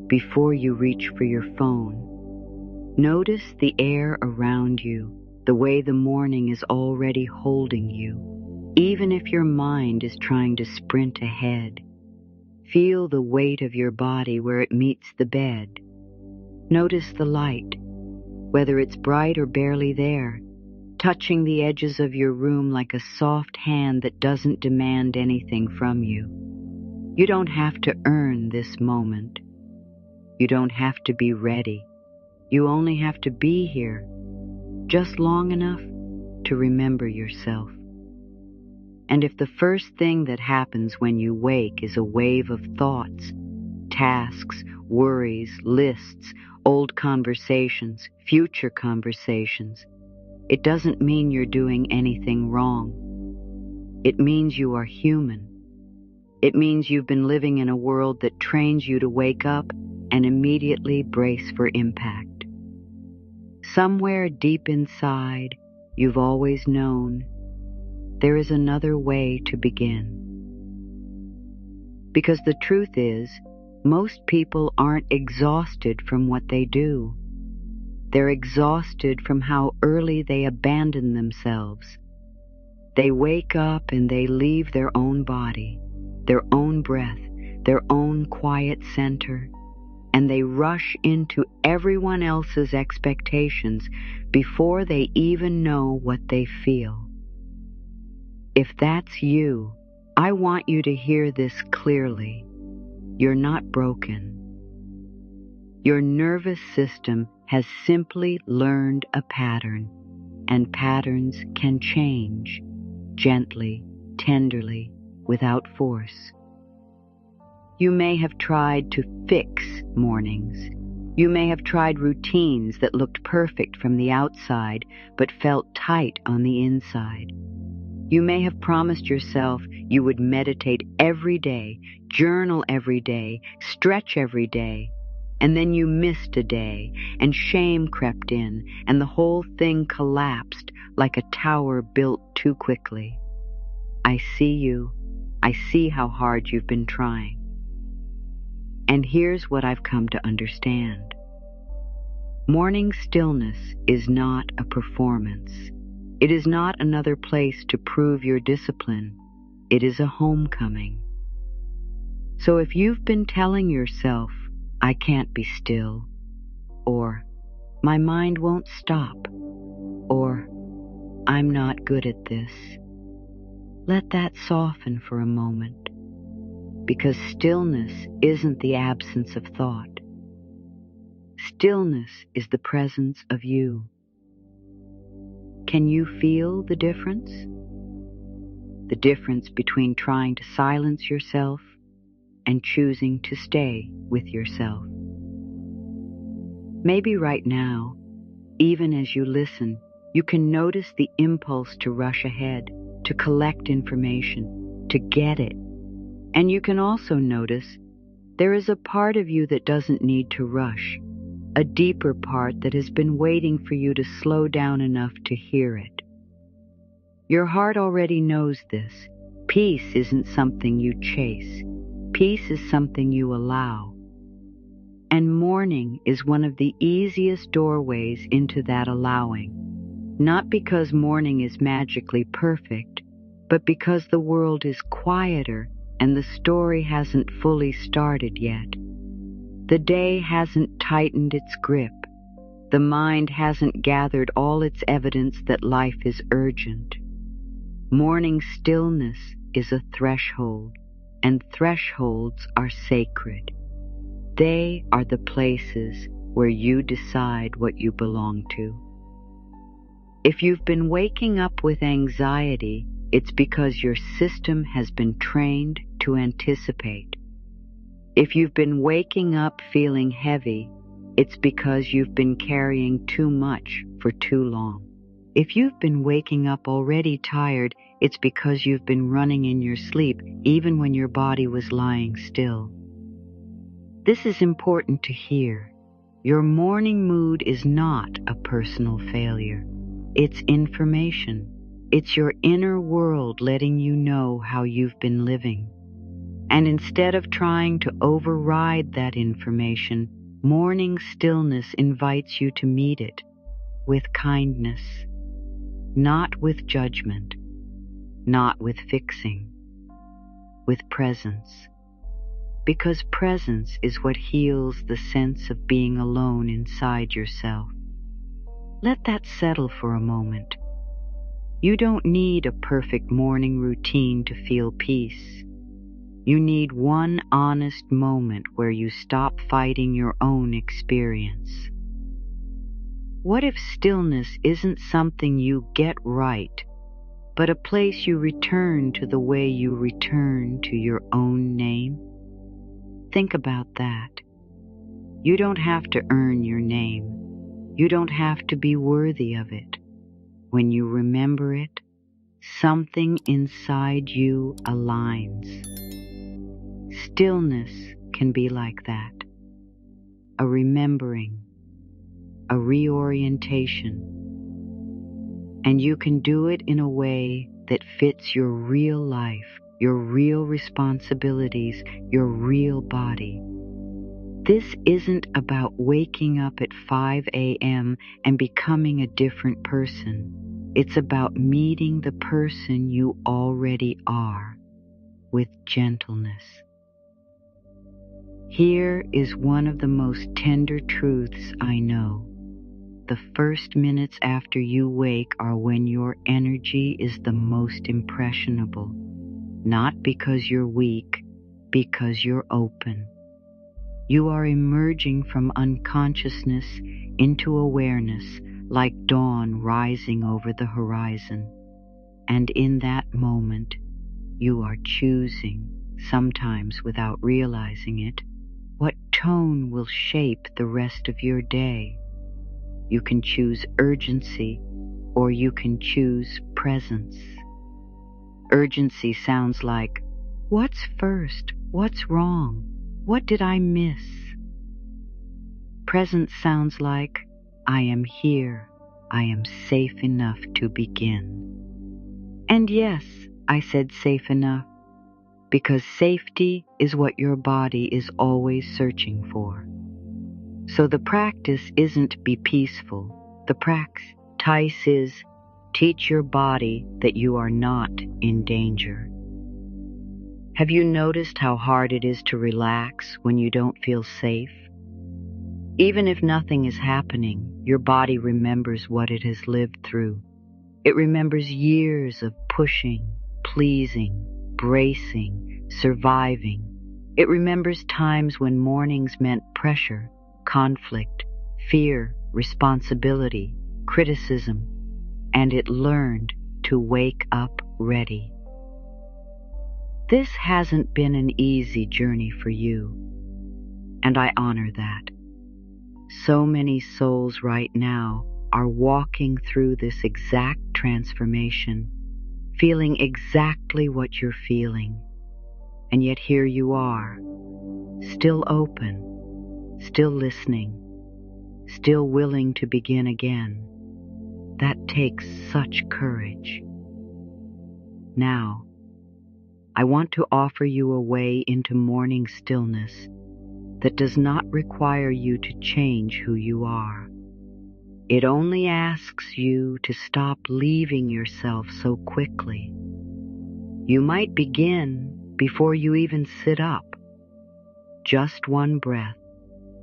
before you reach for your phone. Notice the air around you, the way the morning is already holding you, even if your mind is trying to sprint ahead. Feel the weight of your body where it meets the bed. Notice the light, whether it's bright or barely there, touching the edges of your room like a soft hand that doesn't demand anything from you. You don't have to earn this moment. You don't have to be ready. You only have to be here, just long enough to remember yourself. And if the first thing that happens when you wake is a wave of thoughts, tasks, worries, lists, old conversations, future conversations, it doesn't mean you're doing anything wrong. It means you are human. It means you've been living in a world that trains you to wake up and immediately brace for impact. Somewhere deep inside, you've always known there is another way to begin. Because the truth is, most people aren't exhausted from what they do. They're exhausted from how early they abandon themselves. They wake up and they leave their own body, their own breath, their own quiet center, and they rush into everyone else's expectations before they even know what they feel. If that's you, I want you to hear this clearly. You're not broken. Your nervous system has simply learned a pattern, and patterns can change, gently, tenderly, without force. You may have tried to fix mornings. You may have tried routines that looked perfect from the outside but felt tight on the inside. You may have promised yourself you would meditate every day, journal every day, stretch every day, and then you missed a day, and shame crept in, and the whole thing collapsed like a tower built too quickly. I see you. I see how hard you've been trying. And here's what I've come to understand. Morning stillness is not a performance. It is not another place to prove your discipline. It is a homecoming. So if you've been telling yourself, I can't be still, or my mind won't stop, or I'm not good at this, let that soften for a moment, because stillness isn't the absence of thought. Stillness is the presence of you. Can you feel the difference? The difference between trying to silence yourself and choosing to stay with yourself. Maybe right now, even as you listen, you can notice the impulse to rush ahead, to collect information, to get it. And you can also notice there is a part of you that doesn't need to rush, a deeper part that has been waiting for you to slow down enough to hear it. Your heart already knows this. Peace isn't something you chase. Peace is something you allow. And morning is one of the easiest doorways into that allowing. Not because morning is magically perfect, but because the world is quieter and the story hasn't fully started yet. The day hasn't tightened its grip. The mind hasn't gathered all its evidence that life is urgent. Morning stillness is a threshold, and thresholds are sacred. They are the places where you decide what you belong to. If you've been waking up with anxiety, it's because your system has been trained to anticipate. If you've been waking up feeling heavy, it's because you've been carrying too much for too long. If you've been waking up already tired, it's because you've been running in your sleep even when your body was lying still. This is important to hear. Your morning mood is not a personal failure. It's information. It's your inner world letting you know how you've been living. And instead of trying to override that information, morning stillness invites you to meet it with kindness, not with judgment, not with fixing, with presence. Because presence is what heals the sense of being alone inside yourself. Let that settle for a moment. You don't need a perfect morning routine to feel peace. You need one honest moment where you stop fighting your own experience. What if stillness isn't something you get right, but a place you return to the way you return to your own name? Think about that. You don't have to earn your name. You don't have to be worthy of it. When you remember it, something inside you aligns. Stillness can be like that. A remembering, a reorientation. And you can do it in a way that fits your real life, your real responsibilities, your real body. This isn't about waking up at 5 a.m. and becoming a different person. It's about meeting the person you already are with gentleness. Here is one of the most tender truths I know. The first minutes after you wake are when your energy is the most impressionable. Not because you're weak, because you're open. You are emerging from unconsciousness into awareness, like dawn rising over the horizon. And in that moment, you are choosing, sometimes without realizing it, what tone will shape the rest of your day. You can choose urgency, or you can choose presence. Urgency sounds like, what's first? What's wrong? What did I miss? Presence sounds like, I am here. I am safe enough to begin. And yes, I said safe enough, because safety is what your body is always searching for. So the practice isn't be peaceful. The practice is teach your body that you are not in danger. Have you noticed how hard it is to relax when you don't feel safe? Even if nothing is happening, your body remembers what it has lived through. It remembers years of pushing, pleasing, bracing, surviving. It remembers times when mornings meant pressure, conflict, fear, responsibility, criticism, and it learned to wake up ready. This hasn't been an easy journey for you, and I honor that. So many souls right now are walking through this exact transformation, feeling exactly what you're feeling, and yet here you are, still open, still listening, still willing to begin again. That takes such courage. Now, I want to offer you a way into morning stillness that does not require you to change who you are. It only asks you to stop leaving yourself so quickly. You might begin before you even sit up. Just one breath,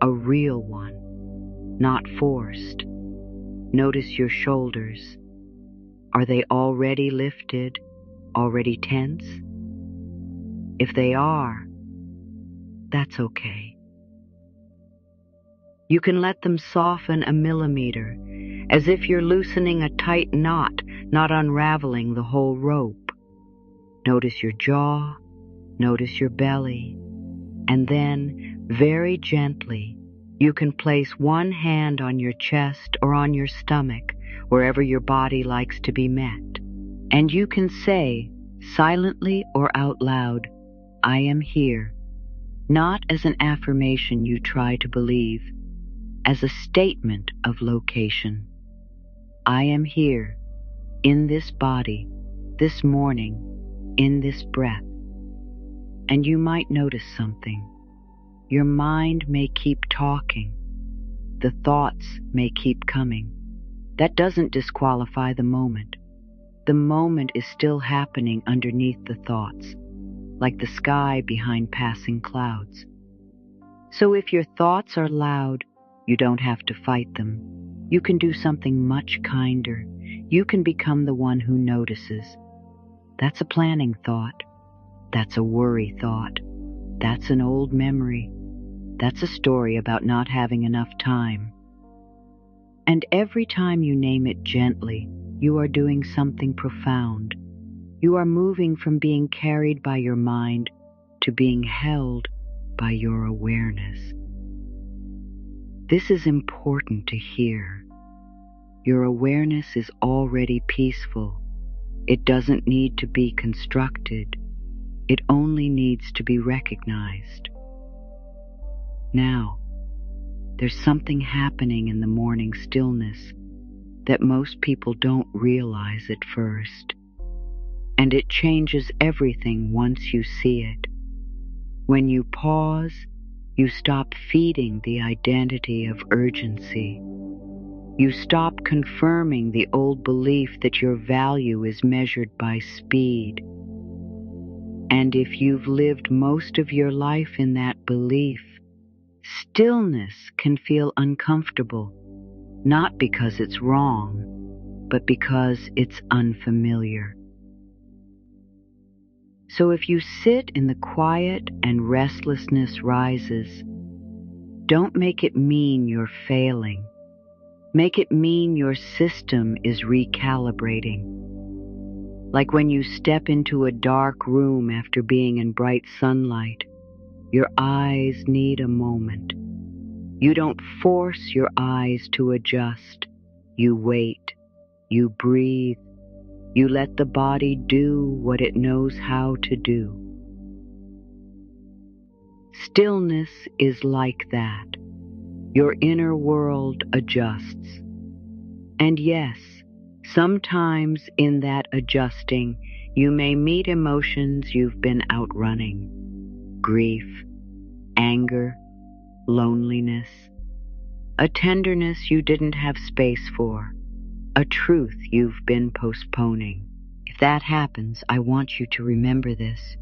a real one, not forced. Notice your shoulders. Are they already lifted, already tense? If they are, that's okay. You can let them soften a millimeter, as if you're loosening a tight knot, not unraveling the whole rope. Notice your jaw, notice your belly, and then, very gently, you can place one hand on your chest or on your stomach, wherever your body likes to be met. And you can say, silently or out loud, I am here, not as an affirmation you try to believe, as a statement of location. I am here, in this body, this morning, in this breath. And you might notice something. Your mind may keep talking. The thoughts may keep coming. That doesn't disqualify the moment. The moment is still happening underneath the thoughts, like the sky behind passing clouds. So if your thoughts are loud, you don't have to fight them. You can do something much kinder. You can become the one who notices. That's a planning thought. That's a worry thought. That's an old memory. That's a story about not having enough time. And every time you name it gently, you are doing something profound. You are moving from being carried by your mind to being held by your awareness. This is important to hear. Your awareness is already peaceful. It doesn't need to be constructed. It only needs to be recognized. Now, there's something happening in the morning stillness that most people don't realize at first. And it changes everything once you see it. When you pause, you stop feeding the identity of urgency. You stop confirming the old belief that your value is measured by speed. And if you've lived most of your life in that belief, stillness can feel uncomfortable, not because it's wrong, but because it's unfamiliar. So if you sit in the quiet and restlessness rises, don't make it mean you're failing. Make it mean your system is recalibrating. Like when you step into a dark room after being in bright sunlight, your eyes need a moment. You don't force your eyes to adjust. You wait. You breathe. You let the body do what it knows how to do. Stillness is like that. Your inner world adjusts. And yes, sometimes in that adjusting, you may meet emotions you've been outrunning. Grief, anger, loneliness, a tenderness you didn't have space for, a truth you've been postponing. If that happens, I want you to remember this.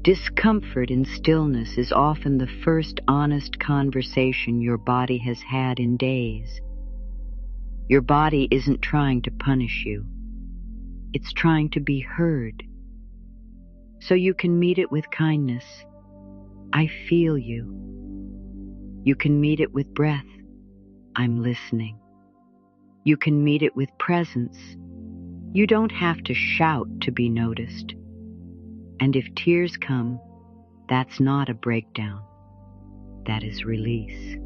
Discomfort in stillness is often the first honest conversation your body has had in days. Your body isn't trying to punish you. It's trying to be heard. So you can meet it with kindness. I feel you. You can meet it with breath. I'm listening. You can meet it with presence. You don't have to shout to be noticed. And if tears come, that's not a breakdown. That is release.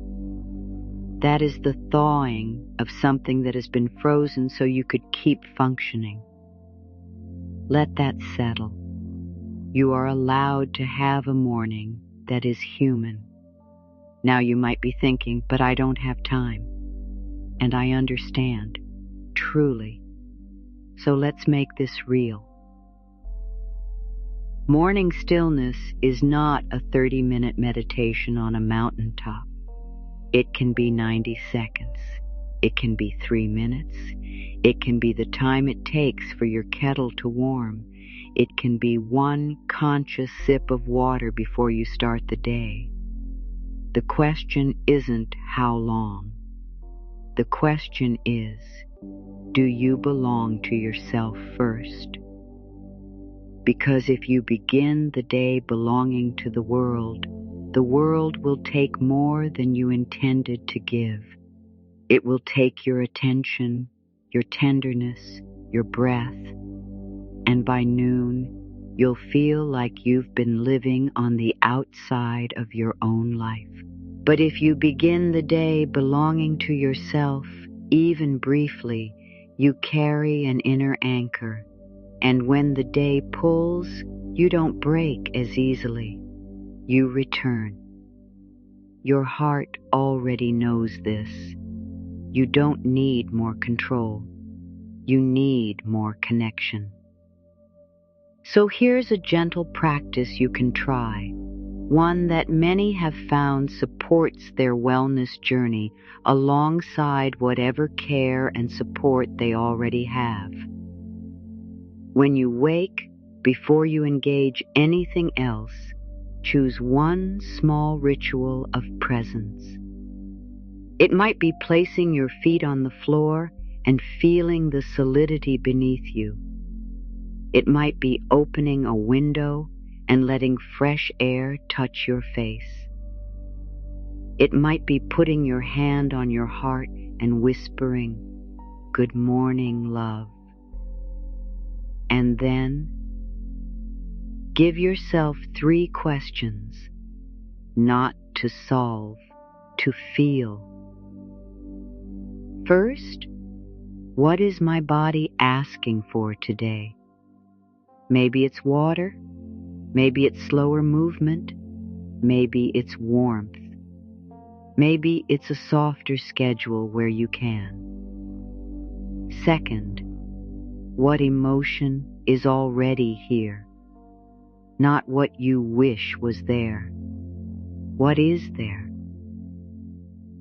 That is the thawing of something that has been frozen so you could keep functioning. Let that settle. You are allowed to have a morning that is human. Now you might be thinking, but I don't have time. And I understand, truly. So let's make this real. Morning stillness is not a 30-minute meditation on a mountaintop. It can be 90 seconds. It can be 3 minutes. It can be the time it takes for your kettle to warm. It can be one conscious sip of water before you start the day. The question isn't how long. The question is, do you belong to yourself first? Because if you begin the day belonging to the world will take more than you intended to give. It will take your attention, your tenderness, your breath, and by noon, you'll feel like you've been living on the outside of your own life. But if you begin the day belonging to yourself, even briefly, you carry an inner anchor. And when the day pulls, you don't break as easily. You return. Your heart already knows this. You don't need more control. You need more connection. So here's a gentle practice you can try, one that many have found supports their wellness journey alongside whatever care and support they already have. When you wake, before you engage anything else, choose one small ritual of presence. It might be placing your feet on the floor and feeling the solidity beneath you. It might be opening a window and letting fresh air touch your face. It might be putting your hand on your heart and whispering, "Good morning, love." And then, give yourself 3 questions, not to solve, to feel. First, what is my body asking for today? Maybe it's water, maybe it's slower movement, maybe it's warmth, maybe it's a softer schedule where you can. Second, what emotion is already here? Not what you wish was there. What is there?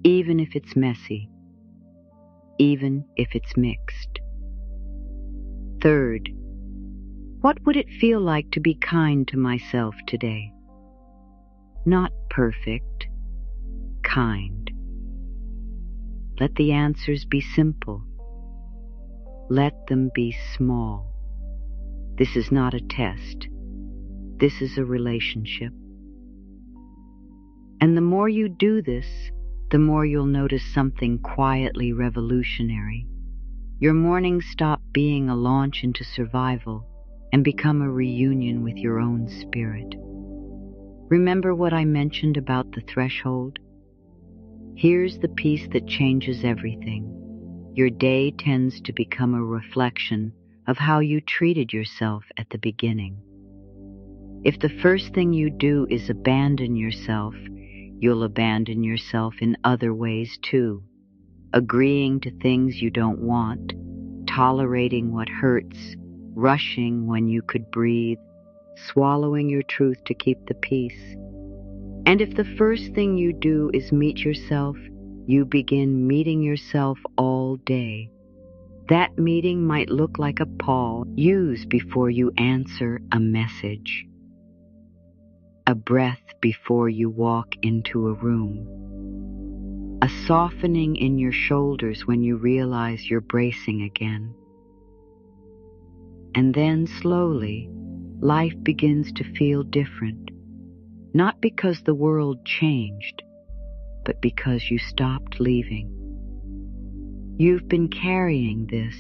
Even if it's messy, even if it's mixed. Third, what would it feel like to be kind to myself today? Not perfect, kind. Let the answers be simple. Let them be small. This is not a test. This is a relationship. And the more you do this, the more you'll notice something quietly revolutionary. Your mornings stop being a launch into survival and become a reunion with your own spirit. Remember what I mentioned about the threshold? Here's the piece that changes everything. Your day tends to become a reflection of how you treated yourself at the beginning. If the first thing you do is abandon yourself, you'll abandon yourself in other ways too. Agreeing to things you don't want, tolerating what hurts, rushing when you could breathe, swallowing your truth to keep the peace. And if the first thing you do is meet yourself, you begin meeting yourself all day. That meeting might look like a pause use before you answer a message, a breath before you walk into a room, a softening in your shoulders when you realize you're bracing again. And then slowly, life begins to feel different, not because the world changed, but because you stopped leaving. You've been carrying this,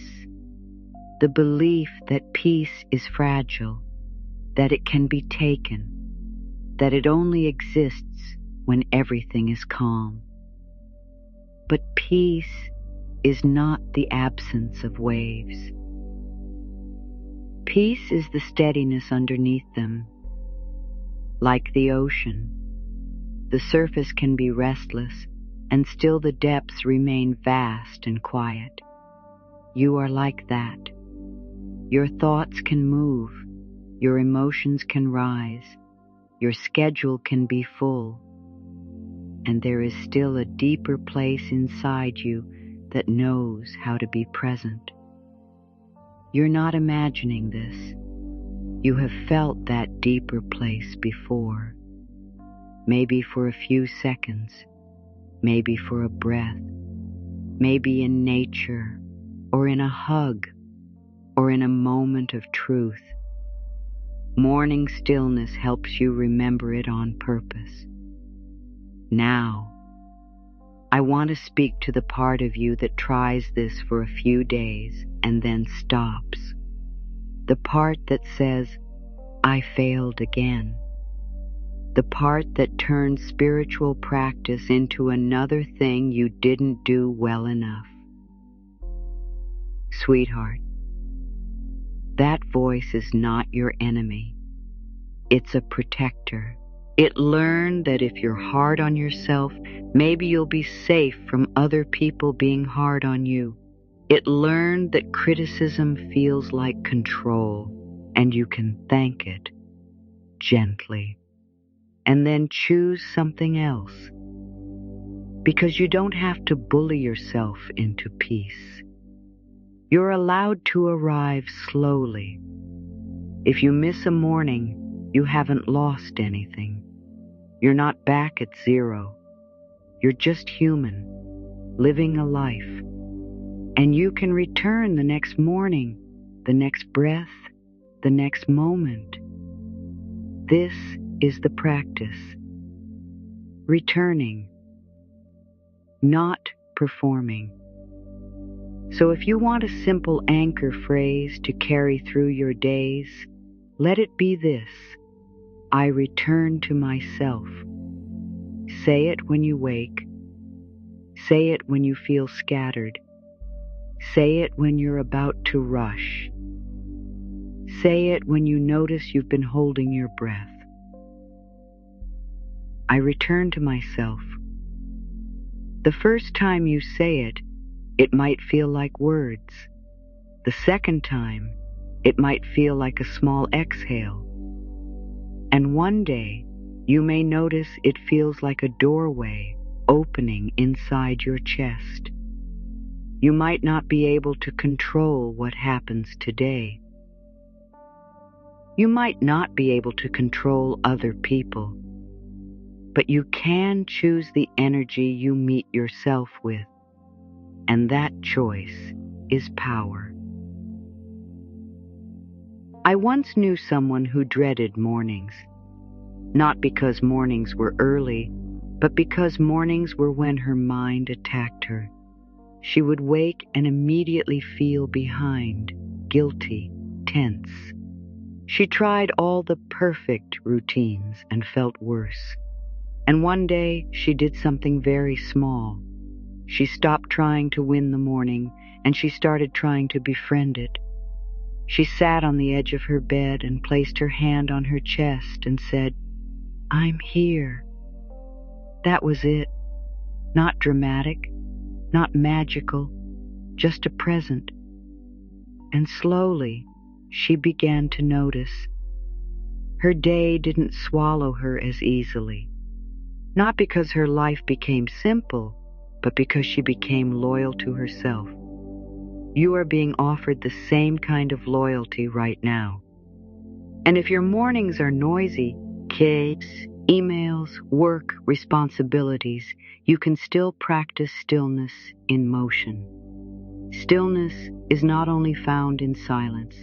the belief that peace is fragile, that it can be taken, that it only exists when everything is calm. But peace is not the absence of waves. Peace is the steadiness underneath them. Like the ocean, the surface can be restless, and still the depths remain vast and quiet. You are like that. Your thoughts can move, your emotions can rise, your schedule can be full, and there is still a deeper place inside you that knows how to be present. You're not imagining this. You have felt that deeper place before. Maybe for a few seconds, maybe for a breath, maybe in nature, or in a hug, or in a moment of truth. Morning stillness helps you remember it on purpose. Now, I want to speak to the part of you that tries this for a few days and then stops. The part that says, "I failed again." The part that turns spiritual practice into another thing you didn't do well enough. Sweetheart, that voice is not your enemy. It's a protector. It learned that if you're hard on yourself, maybe you'll be safe from other people being hard on you. It learned that criticism feels like control. and you can thank it gently, and then choose something else. Because you don't have to bully yourself into peace. You're allowed to arrive slowly. If you miss a morning, you haven't lost anything. You're not back at zero. You're just human, living a life. And you can return the next morning, the next breath, the next moment. This is the practice. Returning, not performing. So if you want a simple anchor phrase to carry through your days, let it be this: I return to myself. Say it when you wake. Say it when you feel scattered. Say it when you're about to rush. Say it when you notice you've been holding your breath. I return to myself. The first time you say it, it might feel like words. The second time, it might feel like a small exhale. And one day, you may notice it feels like a doorway opening inside your chest. You might not be able to control what happens today. You might not be able to control other people, but you can choose the energy you meet yourself with, and that choice is power. I once knew someone who dreaded mornings, not because mornings were early, but because mornings were when her mind attacked her. She would wake and immediately feel behind, guilty, tense. She tried all the perfect routines and felt worse. And one day she did something very small. She stopped trying to win the morning and she started trying to befriend it. She sat on the edge of her bed and placed her hand on her chest and said, "I'm here." That was it. Not dramatic, not magical, just a present. And slowly, she began to notice. Her day didn't swallow her as easily. Not because her life became simple, but because she became loyal to herself. You are being offered the same kind of loyalty right now. And if your mornings are noisy, kids, emails, work, responsibilities, you can still practice stillness in motion. Stillness is not only found in silence.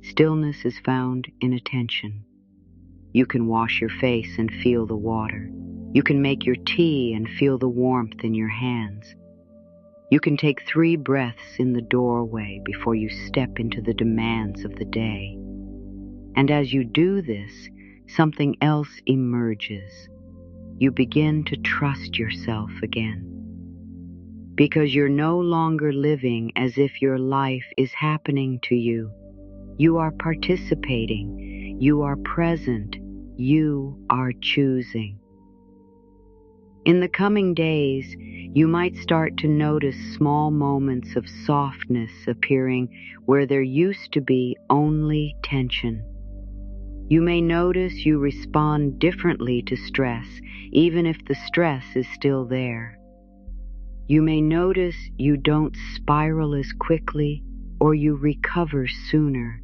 Stillness is found in attention. You can wash your face and feel the water. You can make your tea and feel the warmth in your hands. You can take 3 breaths in the doorway before you step into the demands of the day. And as you do this, something else emerges. You begin to trust yourself again. Because you're no longer living as if your life is happening to you. You are participating. You are present. You are choosing. In the coming days, you might start to notice small moments of softness appearing where there used to be only tension. You may notice you respond differently to stress, even if the stress is still there. You may notice you don't spiral as quickly or you recover sooner.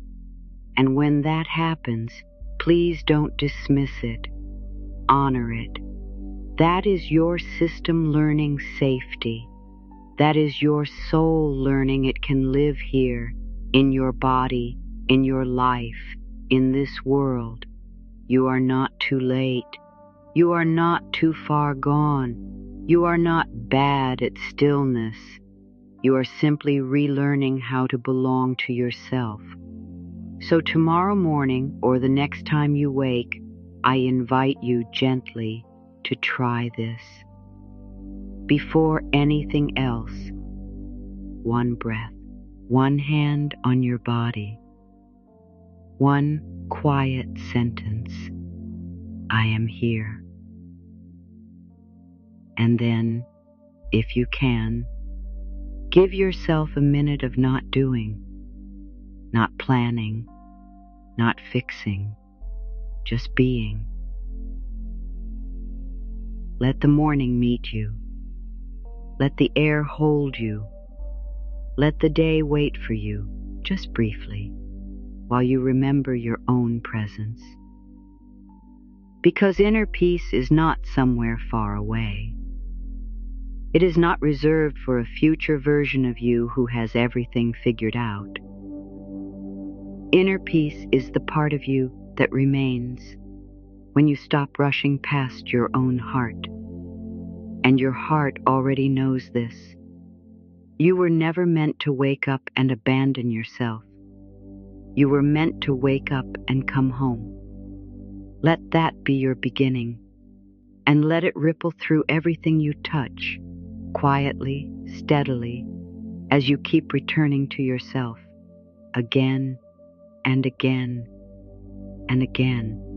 And when that happens, please don't dismiss it. Honor it. That is your system learning safety. That is your soul learning it can live here, in your body, in your life, in this world. You are not too late. You are not too far gone. You are not bad at stillness. You are simply relearning how to belong to yourself. So tomorrow morning or the next time you wake, I invite you gently to try this. Before anything else, 1 breath, 1 hand on your body, 1 quiet sentence, I am here. And then, if you can, give yourself a minute of not doing, not planning, not fixing, just being. Let the morning meet you. Let the air hold you. Let the day wait for you, just briefly, while you remember your own presence. Because inner peace is not somewhere far away. It is not reserved for a future version of you who has everything figured out. Inner peace is the part of you that remains when you stop rushing past your own heart. And your heart already knows this. You were never meant to wake up and abandon yourself. You were meant to wake up and come home. Let that be your beginning, and let it ripple through everything you touch, quietly, steadily, as you keep returning to yourself, again and again and again.